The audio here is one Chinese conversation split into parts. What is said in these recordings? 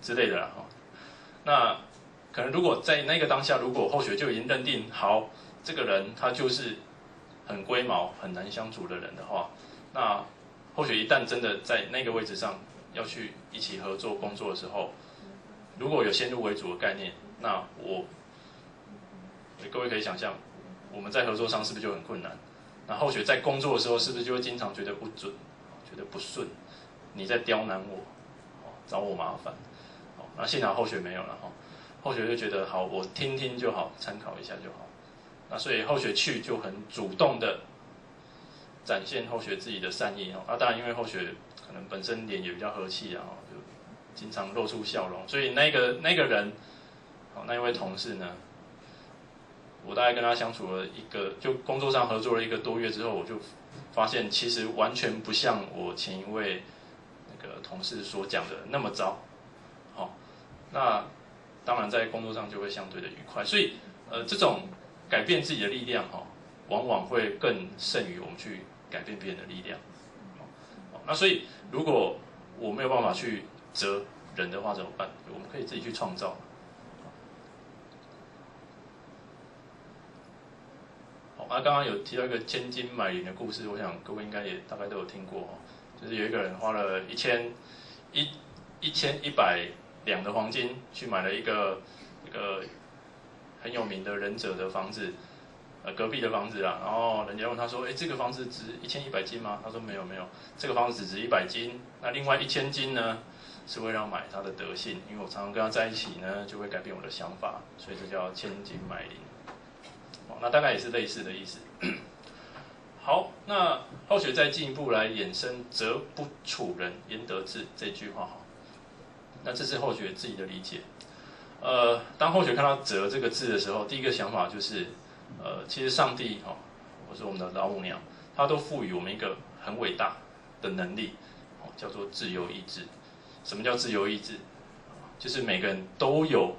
之类的啦。那可能如果在那个当下，如果后学就已经认定好这个人他就是很龟毛、很难相处的人的话，那后学一旦真的在那个位置上要去一起合作工作的时候，如果有先入为主的概念，那各位可以想象，我们在合作上是不是就很困难？那后学在工作的时候，是不是就会经常觉得不准、觉得不顺？你在刁难我，找我麻烦。那幸好后学没有了，后学就觉得好，我听听就好，参考一下就好。那所以后学去就很主动的展现后学自己的善意。当然因为后学可能本身脸也比较和气啊，就经常露出笑容，所以那个人，那一位同事呢，我大概跟他相处了就工作上合作了1个多月之后，我就发现其实完全不像我前一位那个同事所讲的那么糟。那当然在工作上就会相对的愉快，所以这种改变自己的力量往往会更胜于我们去改变别人的力量。那所以如果我没有办法去责人的话怎么办？我们可以自己去创造。刚刚有提到一个千金买邻的故事，我想各位应该也大概都有听过，就是有一个人花了1100两的黄金去买了一个很有名的忍者的房子，隔壁的房子啊，然后人家问他说，这个房子值1100金吗？他说没有，这个房子只值100金，那另外1000金呢，是为了买他的德性，因为我常常跟他在一起呢，就会改变我的想法，所以这叫千金买邻。那大概也是类似的意思。好，那后学再进一步来衍生"责不处人，焉得志"这句话。那这是后学自己的理解。当后学看到"责"这个字的时候，第一个想法就是，其实上帝或是我们的老母娘，他都赋予我们一个很伟大的能力，叫做自由意志。什么叫自由意志？就是每个人都有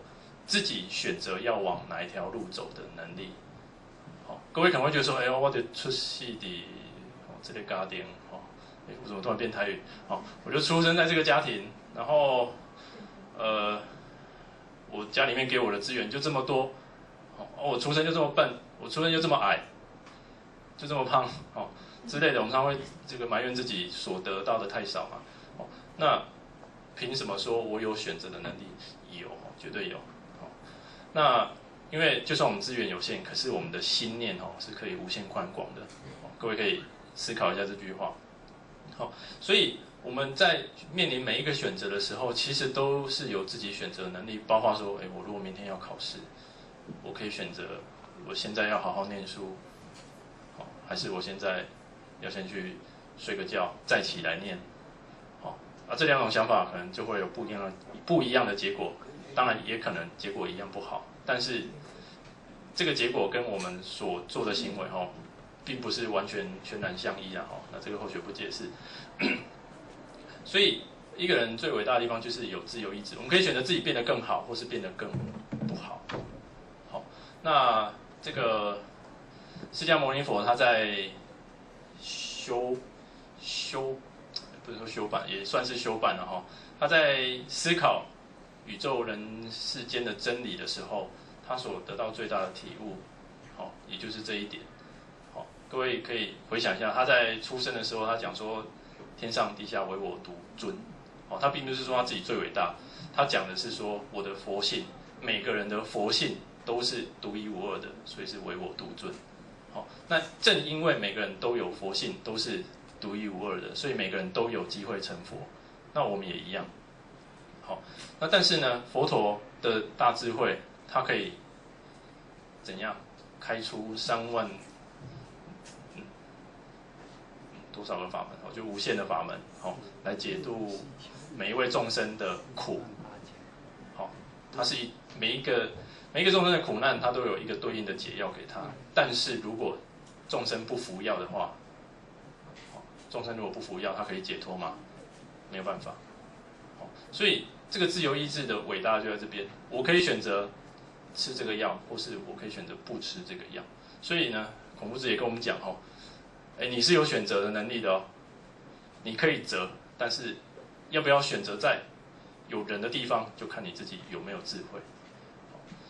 自己选择要往哪一条路走的能力。各位可能会觉得说，我得出世的这个家庭，我怎么突然变台语？我就出生在这个家庭，然后我家里面给我的资源就这么多，我出生就这么笨，我出生就这么矮，就这么胖，之类的，我们常会这个埋怨自己所得到的太少嘛。那凭什么说我有选择的能力？有，绝对有。那因为就算我们资源有限，可是我们的心念是可以无限宽广的。各位可以思考一下这句话。所以我们在面临每一个选择的时候，其实都是有自己选择的能力。包括说，我如果明天要考试，我可以选择我现在要好好念书，还是我现在要先去睡个觉，再起来念。这2种想法可能就会有不一样的结果。当然也可能结果一样不好，但是这个结果跟我们所做的行为并不是完全全然相依啊。那这个后学不解释。所以一个人最伟大的地方就是有自由意志，我们可以选择自己变得更好，或是变得更不好。那这个释迦牟尼佛他在不是说修版，也算是修版了他在思考宇宙人世间的真理的时候，他所得到最大的体悟，也就是这一点。各位可以回想一下，他在出生的时候，他讲说天上地下唯我独尊。他并不是说他自己最伟大，他讲的是说我的佛性，每个人的佛性都是独一无二的，所以是唯我独尊。那正因为每个人都有佛性，都是独一无二的，所以每个人都有机会成佛。那我们也一样。那但是呢，佛陀的大智慧，它可以怎样开出3万多少个法门？就无限的法门，来解度每一位众生的苦。它是每一个众生的苦难，它都有一个对应的解药给他。但是如果众生不服药的话，众生如果不服药，他可以解脱吗？没有办法。所以这个自由意志的伟大就在这边，我可以选择吃这个药，或是我可以选择不吃这个药。所以呢，孔夫子也跟我们讲你是有选择的能力的你可以择，但是要不要选择在有人的地方，就看你自己有没有智慧。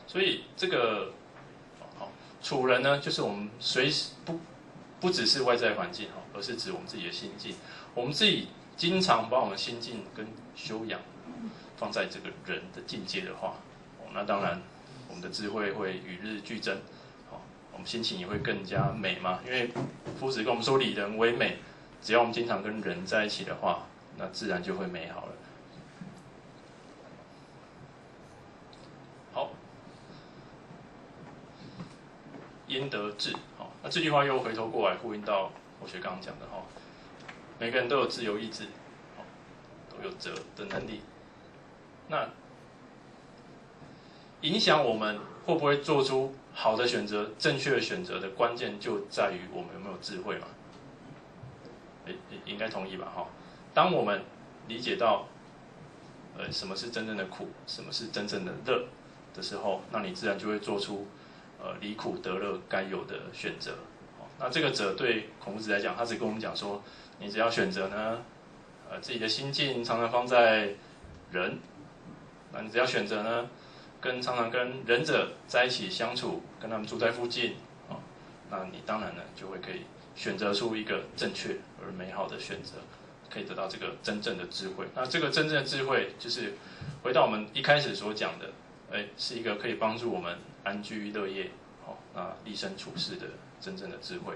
所以这个处人呢，就是我们随时不只是外在环境而是指我们自己的心境。我们自己经常把我们心境跟修养放在这个人的境界的话，那当然我们的智慧会与日俱增，我们心情也会更加美嘛。因为夫子跟我们说以人为美，只要我们经常跟人在一起的话，那自然就会美好了。好，焉得志？那这句话又回头过来呼应到我学刚刚讲的每个人都有自由意志，都有择的能力。那影响我们会不会做出好的选择、正确的选择的关键，就在于我们有没有智慧嘛？应该同意吧？当我们理解到，什么是真正的苦，什么是真正的乐的时候，那你自然就会做出离苦得乐该有的选择。那这个者对孔夫子来讲，他只跟我们讲说，你只要选择呢，自己的心境常常放在人，那你只要选择呢，常常跟仁者在一起相处，跟他们住在附近，那你当然呢就会可以选择出一个正确而美好的选择，可以得到这个真正的智慧。那这个真正的智慧，就是回到我们一开始所讲的，是一个可以帮助我们安居乐业，那立身处世的真正的智慧。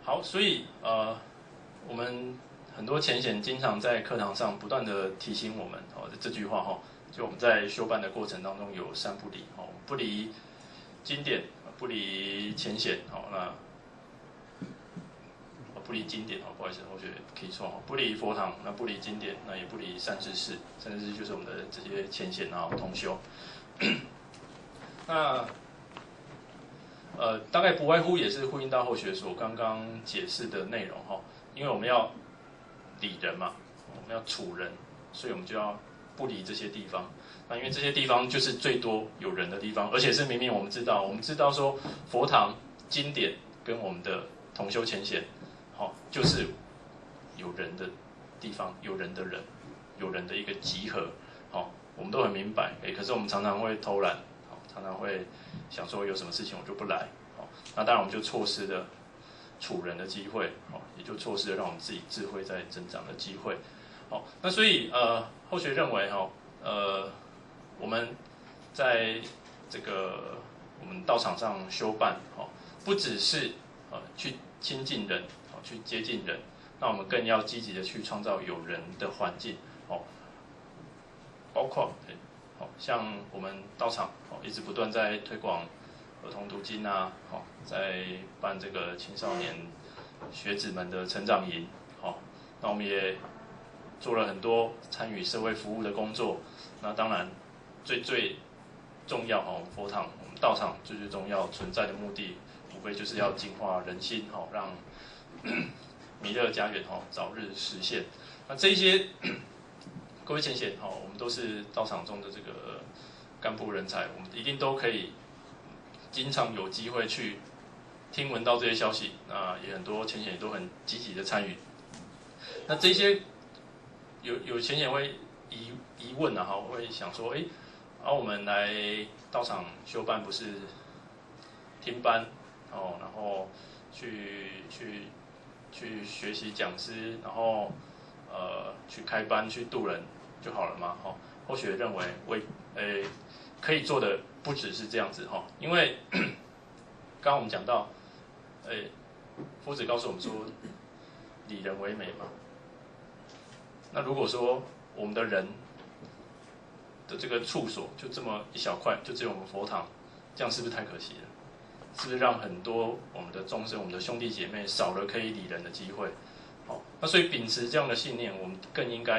好，所以我们很多浅显经常在课堂上不断的提醒我们这句话就我们在修办的过程当中有三不离不离经典，不离浅显那不离经典不好意思，我觉得可以错不离佛堂，那不离经典，那也不离善知识，善知识就是我们的这些浅显同修。那大概不外乎也是呼应到后学所刚刚解释的内容因为我们要理人嘛，我们要处人，所以我们就要不离这些地方。那因为这些地方就是最多有人的地方，而且是明明我们知道说佛堂、经典跟我们的同修浅显，就是有人的地方，有人的人，有人的一个集合，我们都很明白，可是我们常常会偷懒，常常会想说有什么事情我就不来，那当然我们就错失了处人的机会，也就错失了让我们自己智慧在增长的机会。那所以后学认为我们在这个我们道场上修办不只是去亲近人，去接近人，那我们更要积极的去创造有人的环境，包括像我们道场一直不断在推广儿童读经啊，在办这个青少年学子们的成长营，那我们也做了很多参与社会服务的工作。那当然最重要佛堂我们道场最重要存在的目的，无非就是要净化人心，让弥勒家园早日实现。那这一些各位浅显我们都是道场中的这个干部人才，我们一定都可以经常有机会去听闻到这些消息。那也很多浅显也都很积极的参与。那这些有浅显会疑问会想说，我们来道场修办不是听班然后去学习讲师，然后去开班去度人就好了吗？后学认为可以做的不只是这样子因为刚刚我们讲到，夫子告诉我们说，以人为美嘛。那如果说我们的人的这个处所就这么一小块，就只有我们佛堂，这样是不是太可惜了？是不是让很多我们的众生、我们的兄弟姐妹少了可以理人的机会？那所以秉持这样的信念，我们更应该